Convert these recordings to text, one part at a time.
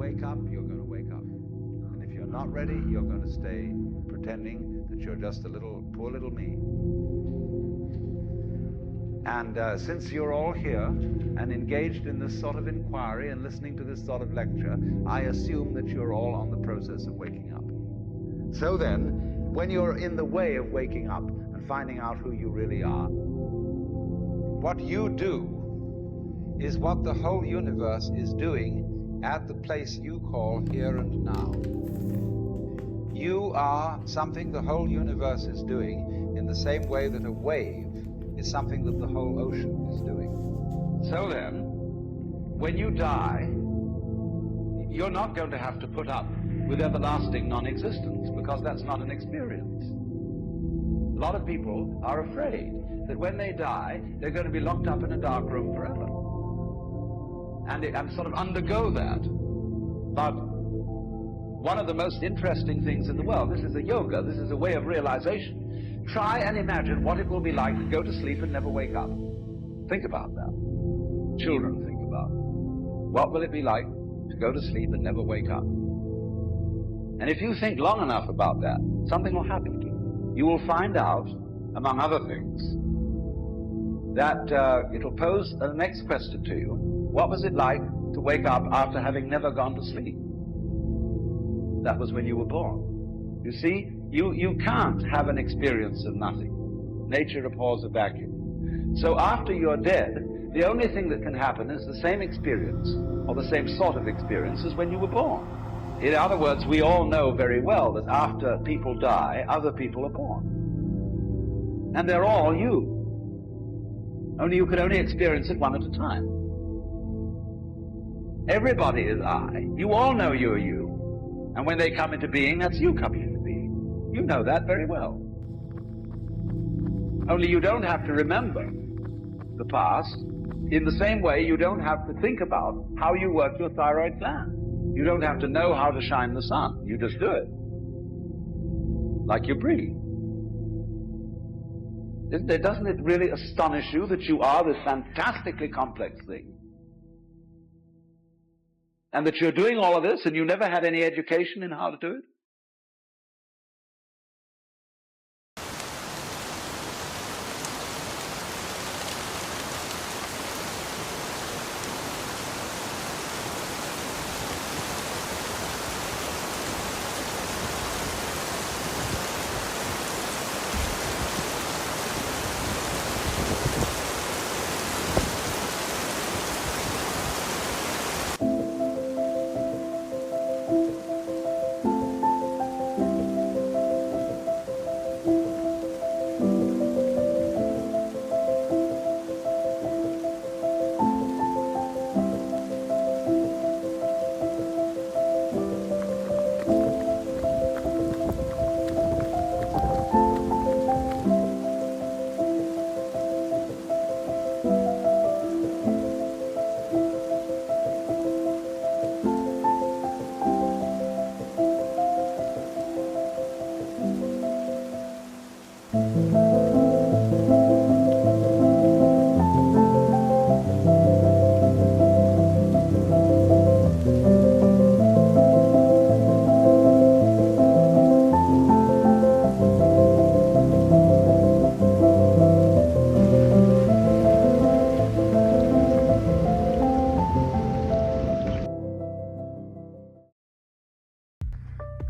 wake up, you're going to wake up. And if you're not ready, you're going to stay pretending that you're just a poor little me. And since you're all here and engaged in this sort of inquiry and listening to this sort of lecture, I assume that you're all on the process of waking up. So then, when you're in the way of waking up and finding out who you really are, what you do is what the whole universe is doing at the place you call here and now. You are something the whole universe is doing in the same way that a wave is something that the whole ocean is doing. So then, when you die, you're not going to have to put up with everlasting non-existence, because that's not an experience. A lot of people are afraid that when they die, they're going to be locked up in a dark room forever. And sort of undergo that. But one of the most interesting things in the world, this is a yoga, this is a way of realization. Try and imagine what it will be like to go to sleep and never wake up. Think about that. Children, think about it. What will it be like to go to sleep and never wake up? And if you think long enough about that, something will happen to you. You will find out, among other things, that it'll pose the next question to you. What was it like to wake up after having never gone to sleep? That was when you were born. You see, you can't have an experience of nothing. Nature abhors a vacuum. So after you're dead, the only thing that can happen is the same experience, or the same sort of experience as when you were born. In other words, we all know very well that after people die, other people are born. And they're all you. Only you can only experience it one at a time. Everybody is I. You all know you're you. And when they come into being, that's you coming into being. You know that very well. Only you don't have to remember the past. In the same way, you don't have to think about how you work your thyroid gland. You don't have to know how to shine the sun. You just do it. Like you breathe. Doesn't it really astonish you that you are this fantastically complex thing? And that you're doing all of this and you never had any education in how to do it?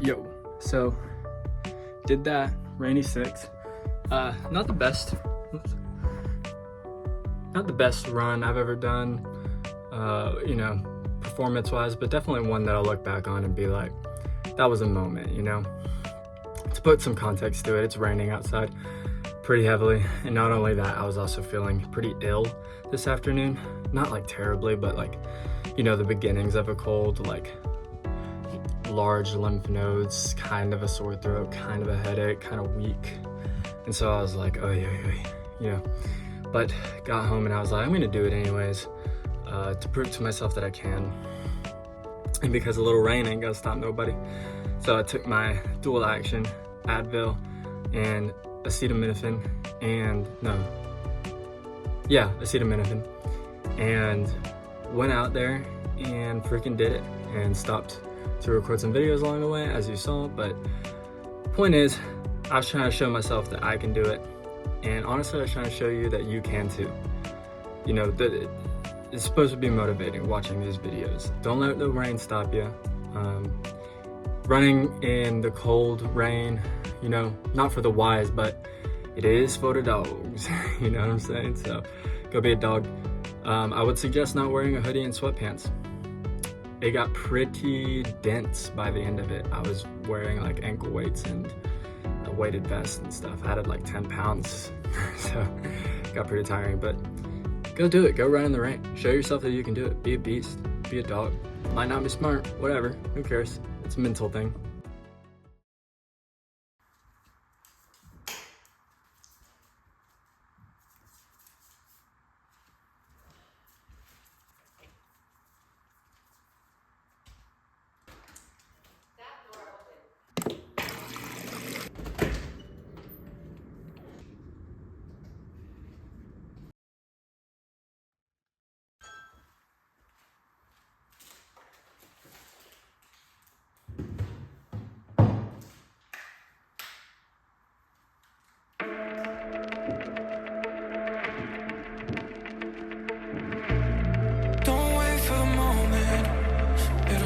Yo, so did that rainy 6. Not the best run I've ever done, performance wise, but definitely one that I'll look back on and be like, that was a moment, To put some context to it, it's raining outside pretty heavily, and not only that, I was also feeling pretty ill this afternoon. Not like terribly, but like, the beginnings of a cold, like large lymph nodes, kind of a sore throat, kind of a headache, kind of weak. And so I was like, but got home and I was like, I'm gonna do it anyways, to prove to myself that I can. And because a little rain ain't gonna stop nobody. So I took my dual action Advil and acetaminophen and went out there and freaking did it, and stopped to record some videos along the way, as you saw. But point is, I was trying to show myself that I can do it, and honestly I was trying to show you that you can too. You know, that it's supposed to be motivating watching these videos. Don't let the rain stop you. Running in the cold rain, you know, not for the wise, but it is for the dogs. You know what I'm saying? So go be a dog. I would suggest not wearing a hoodie and sweatpants. It got pretty dense by the end of it. I was wearing like ankle weights and a weighted vest and stuff. I added like 10 pounds, so it got pretty tiring, but go do it. Go run in the rain. Show yourself that you can do it. Be a beast, be a dog. Might not be smart, whatever, who cares? It's a mental thing.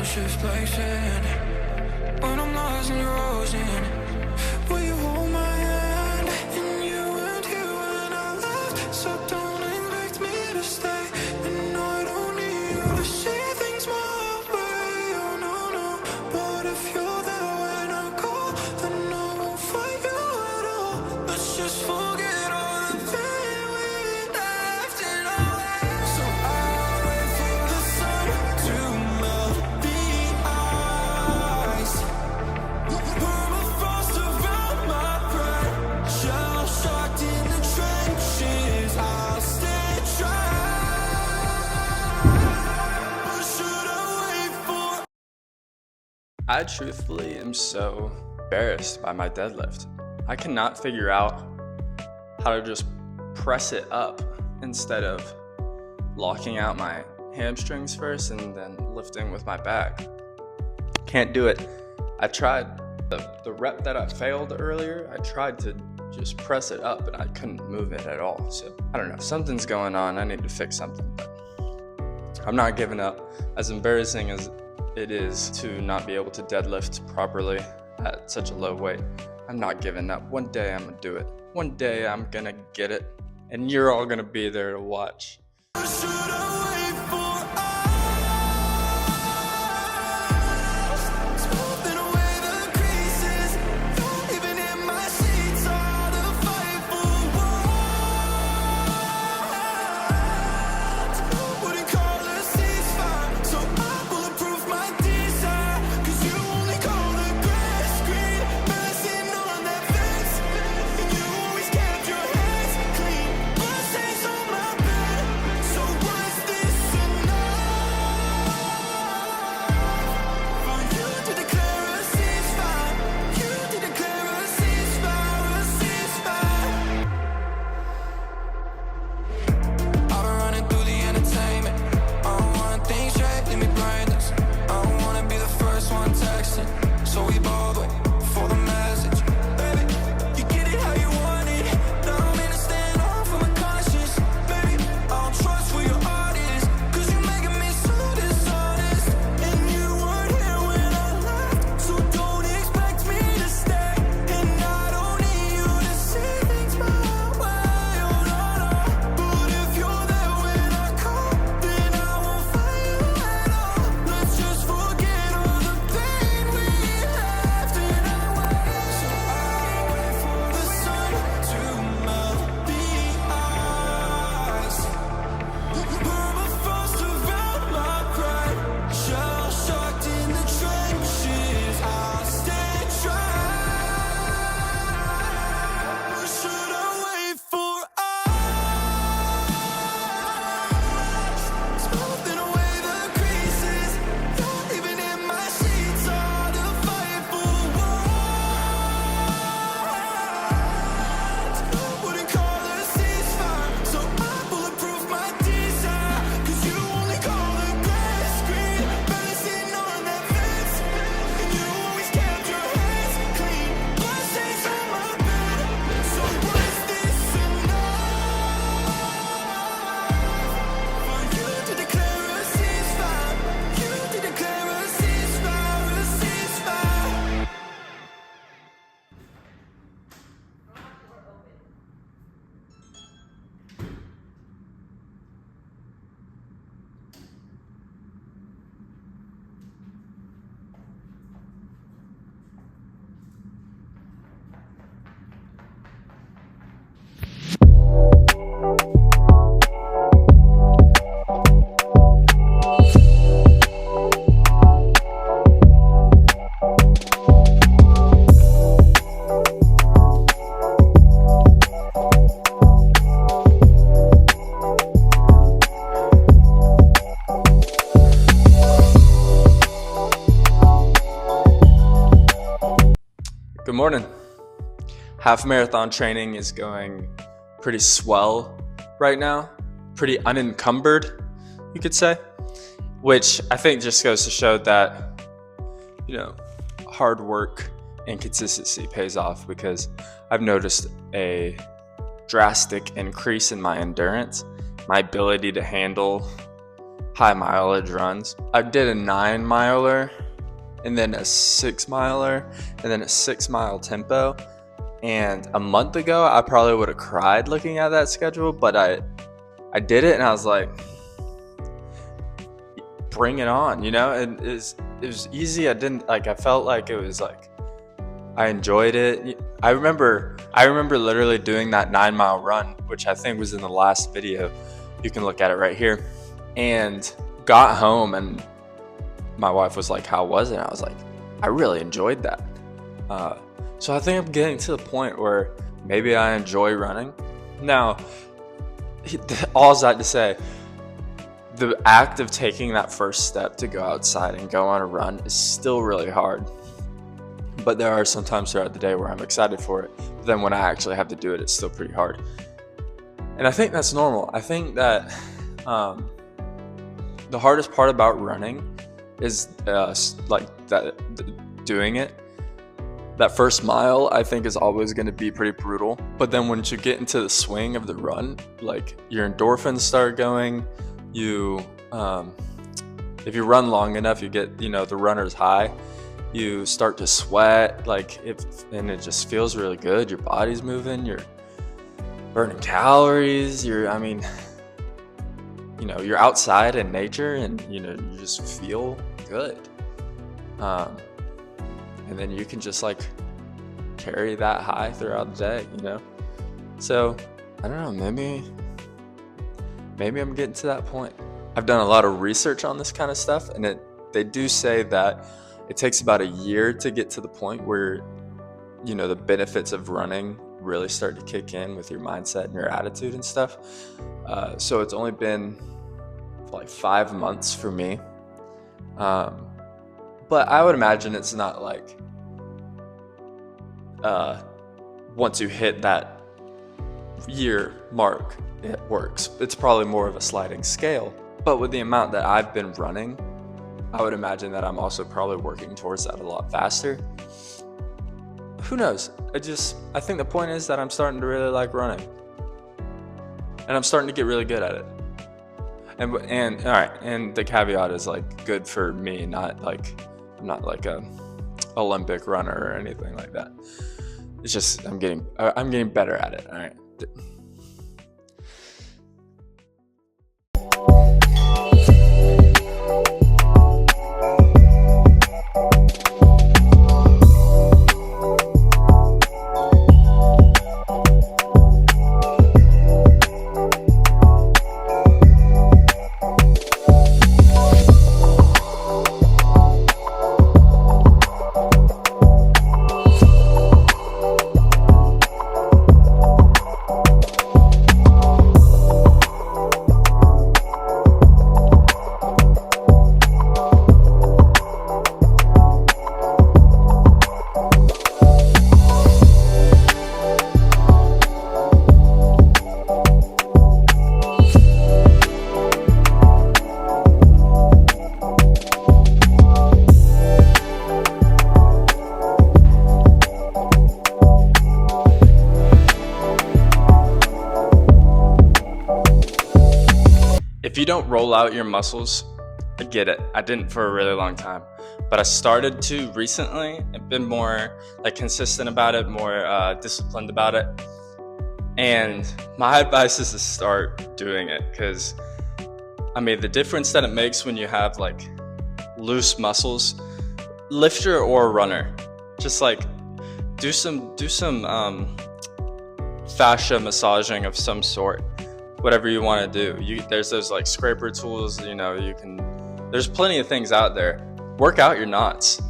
Shift like sand. When I'm lost in your ocean, will you hold my hand? And you weren't here when I left, so don't expect me to stay. And I don't need you to see things my way. Oh no, no. But if you're there when I call, then I won't fight you at all. Let's just forget all the pain we left in our way. So I'll wait for the sun to melt. Permafrost around my brain, shell-shocked in the trenches, I'll stay dry. What should I wait for? I truthfully am so embarrassed by my deadlift. I cannot figure out how to just press it up instead of locking out my hamstrings first and then lifting with my back. Can't do it. I tried the rep that I failed earlier. I tried to just press it up, but I couldn't move it at all. So I don't know, something's going on. I need to fix something, but I'm not giving up. As embarrassing as it is to not be able to deadlift properly at such a low weight, I'm not giving up. One day I'm gonna do it. One day I'm gonna get it, and you're all gonna be there to watch. What should I wait for? Smoothing away the creases, even in my sheets, all the fight for what? Wouldn't call a ceasefire, so I will approve my desire. 'Cause you only call the grass green, messing on that fence. And you always kept your hands clean, bloodstains on my bed. So why morning. Half marathon training is going pretty swell right now, pretty unencumbered, you could say, which I think just goes to show that, hard work and consistency pays off, because I've noticed a drastic increase in my endurance, my ability to handle high mileage runs. I did a 9-miler and then a 6-miler and then a 6-mile tempo. And a month ago, I probably would have cried looking at that schedule, but I did it and I was like, bring it on, It was easy. I felt like it was like, I enjoyed it. I remember literally doing that 9-mile run, which I think was in the last video. You can look at it right here. And got home and my wife was like, how was it? And I was like, I really enjoyed that. So I think I'm getting to the point where maybe I enjoy running. Now, all that to say, the act of taking that first step to go outside and go on a run is still really hard. But there are some times throughout the day where I'm excited for it. But then when I actually have to do it, it's still pretty hard. And I think that's normal. I think that the hardest part about running is doing it. That first mile, I think, is always going to be pretty brutal. But then once you get into the swing of the run, like your endorphins start going. If you run long enough, you get, the runner's high. You start to sweat, and it just feels really good. Your body's moving, you're burning calories. You're outside in nature, and you just feel good. And then you can just carry that high throughout the day, So I don't know, maybe I'm getting to that point. I've done a lot of research on this kind of stuff, and they do say that it takes about a year to get to the point where the benefits of running really start to kick in with your mindset and your attitude and stuff. So it's only been 5 months for me. But I would imagine it's not once you hit that year mark, it works. It's probably more of a sliding scale. But with the amount that I've been running, I would imagine that I'm also probably working towards that a lot faster. Who knows? I think the point is that I'm starting to really like running. And I'm starting to get really good at it. And all right, and the caveat is good for me, I'm not a Olympic runner or anything like that. It's just I'm getting better at it. All right. If you don't roll out your muscles, I get it. I didn't for a really long time, but I started to recently. I've been more consistent about it, more disciplined about it. And my advice is to start doing it, because the difference that it makes when you have loose muscles, lifter or runner, just do some fascia massaging of some sort. Whatever you want to do. There's those scraper tools, there's plenty of things out there. Work out your knots.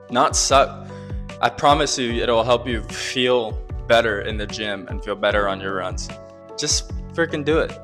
Knots suck. I promise you, it'll help you feel better in the gym and feel better on your runs. Just freaking do it.